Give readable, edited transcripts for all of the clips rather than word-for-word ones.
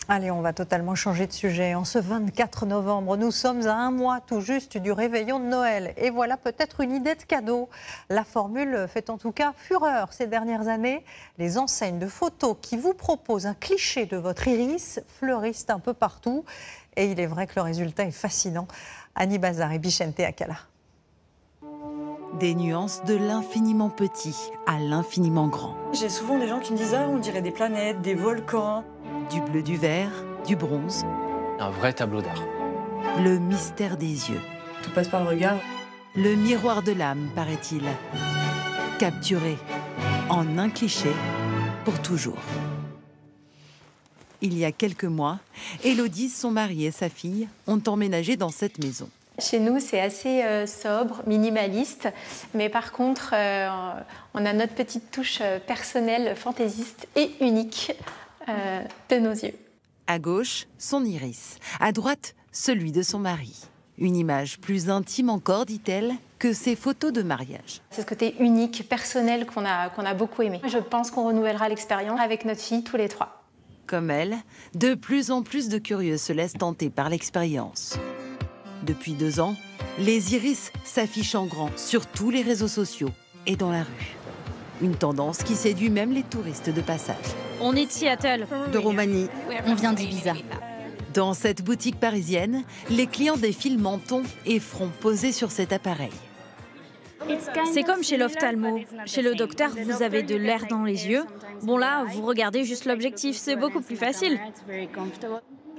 Allez, on va totalement changer de sujet. En ce 24 novembre, nous sommes à un mois tout juste du réveillon de Noël. Et voilà peut-être une idée de cadeau. La formule fait en tout cas fureur ces dernières années. Les enseignes de photos qui vous proposent un cliché de votre iris fleurissent un peu partout. Et il est vrai que le résultat est fascinant. Annie Bazar et Bichente Akala. Des nuances de l'infiniment petit à l'infiniment grand. J'ai souvent des gens qui me disent « Ah, on dirait des planètes, des volcans ». Du bleu, du vert, du bronze. Un vrai tableau d'art. Le mystère des yeux. Tout passe par le regard. Le miroir de l'âme, paraît-il. Capturé en un cliché pour toujours. Il y a quelques mois, Élodie, son mari et sa fille ont emménagé dans cette maison. Chez nous, c'est assez sobre, minimaliste, mais par contre, on a notre petite touche personnelle, fantaisiste et unique de nos yeux. À gauche, son iris. À droite, celui de son mari. Une image plus intime encore, dit-elle, que ses photos de mariage. C'est ce côté unique, personnel qu'on a beaucoup aimé. Je pense qu'on renouvellera l'expérience avec notre fille tous les trois. Comme elle, de plus en plus de curieux se laissent tenter par l'expérience. Depuis 2 ans, les iris s'affichent en grand sur tous les réseaux sociaux et dans la rue. Une tendance qui séduit même les touristes de passage. On est de Seattle. De Roumanie. On vient d'Ibiza. Dans cette boutique parisienne, les clients défilent menton et front posés sur cet appareil. C'est comme chez l'ophtalmo. Chez le docteur, vous avez de l'air dans les yeux. Bon là, vous regardez juste l'objectif, c'est beaucoup plus facile.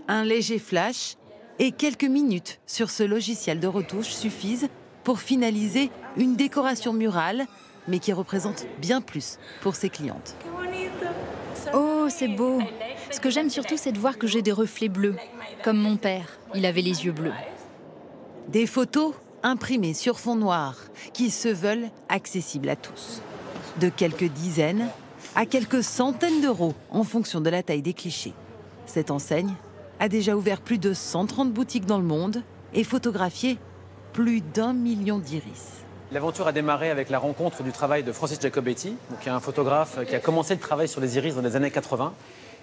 Un léger flash et quelques minutes sur ce logiciel de retouche suffisent pour finaliser une décoration murale, mais qui représente bien plus pour ses clientes. Oh, c'est beau. Ce que j'aime surtout, c'est de voir que j'ai des reflets bleus. Comme mon père, il avait les yeux bleus. Des photos imprimées sur fond noir qui se veulent accessibles à tous. De quelques dizaines à quelques centaines d'euros en fonction de la taille des clichés. Cette enseigne a déjà ouvert plus de 130 boutiques dans le monde et photographié plus d'1 million d'iris. L'aventure a démarré avec la rencontre du travail de Francis Giacobetti, qui est un photographe qui a commencé le travail sur les iris dans les années 80,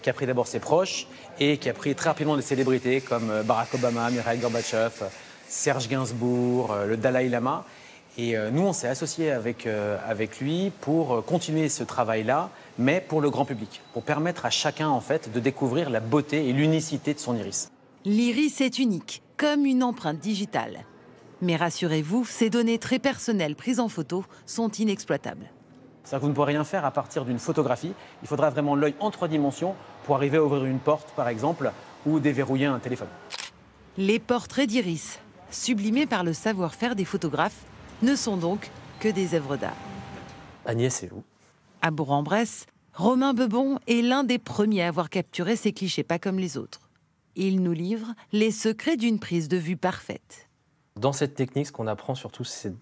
qui a pris d'abord ses proches et qui a pris très rapidement des célébrités comme Barack Obama, Mikhail Gorbatchev, Serge Gainsbourg, le Dalai Lama. Et nous, on s'est associés avec lui pour continuer ce travail-là, mais pour le grand public, pour permettre à chacun en fait de découvrir la beauté et l'unicité de son iris. L'iris est unique, comme une empreinte digitale. Mais rassurez-vous, ces données très personnelles prises en photo sont inexploitables. C'est-à-dire que vous ne pourrez rien faire à partir d'une photographie. Il faudra vraiment l'œil en 3 dimensions pour arriver à ouvrir une porte, par exemple, ou déverrouiller un téléphone. Les portraits d'iris, sublimés par le savoir-faire des photographes, ne sont donc que des œuvres d'art. Agnès, c'est où? À Bourg-en-Bresse, Romain Bebon est l'un des premiers à avoir capturé ces clichés pas comme les autres. Il nous livre les secrets d'une prise de vue parfaite. Dans cette technique, ce qu'on apprend surtout, c'est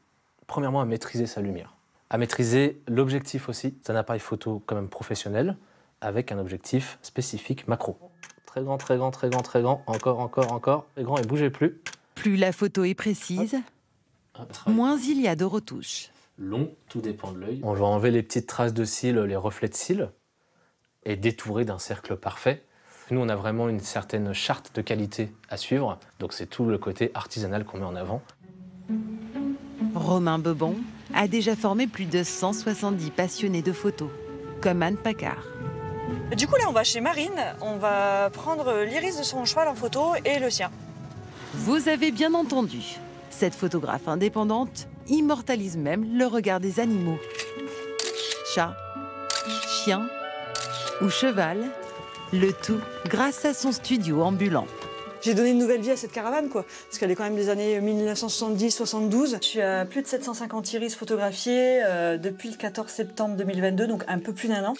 premièrement à maîtriser sa lumière, à maîtriser l'objectif aussi. C'est un appareil photo quand même professionnel, avec un objectif spécifique macro. Très grand, très grand, très grand, très grand, encore, très grand et bougez plus. Plus la photo est précise, moins il y a de retouches. Long, tout dépend de l'œil. On va enlever les petites traces de cils, les reflets de cils, et détourer d'un cercle parfait. Nous, on a vraiment une certaine charte de qualité à suivre, donc c'est tout le côté artisanal qu'on met en avant. Romain Bebon a déjà formé plus de 170 passionnés de photos, comme Anne Paccard. Du coup, là, on va chez Marine. On va prendre l'iris de son cheval en photo et le sien. Vous avez bien entendu, cette photographe indépendante immortalise même le regard des animaux. Chat, chien ou cheval, le tout grâce à son studio ambulant. J'ai donné une nouvelle vie à cette caravane, quoi. Parce qu'elle est quand même des années 1970-72. Je suis à plus de 750 iris photographiés depuis le 14 septembre 2022, donc un peu plus d'1 an.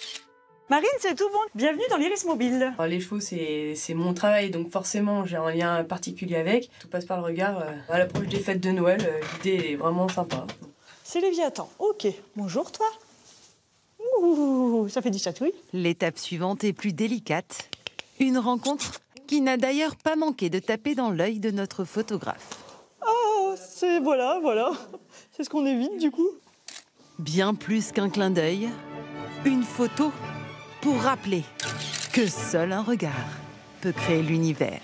Marine, c'est tout bon. Bienvenue dans l'Iris Mobile. Les chevaux, c'est mon travail, donc forcément, j'ai un lien particulier avec. Tout passe par le regard. À l'approche des fêtes de Noël, l'idée est vraiment sympa. C'est Léviathan. Ok. Bonjour, toi. Ouh, ça fait du chatouille. L'étape suivante est plus délicate. Une rencontre qui n'a d'ailleurs pas manqué de taper dans l'œil de notre photographe. Oh, c'est... voilà. C'est ce qu'on évite, du coup. Bien plus qu'un clin d'œil, une photo pour rappeler que seul un regard peut créer l'univers.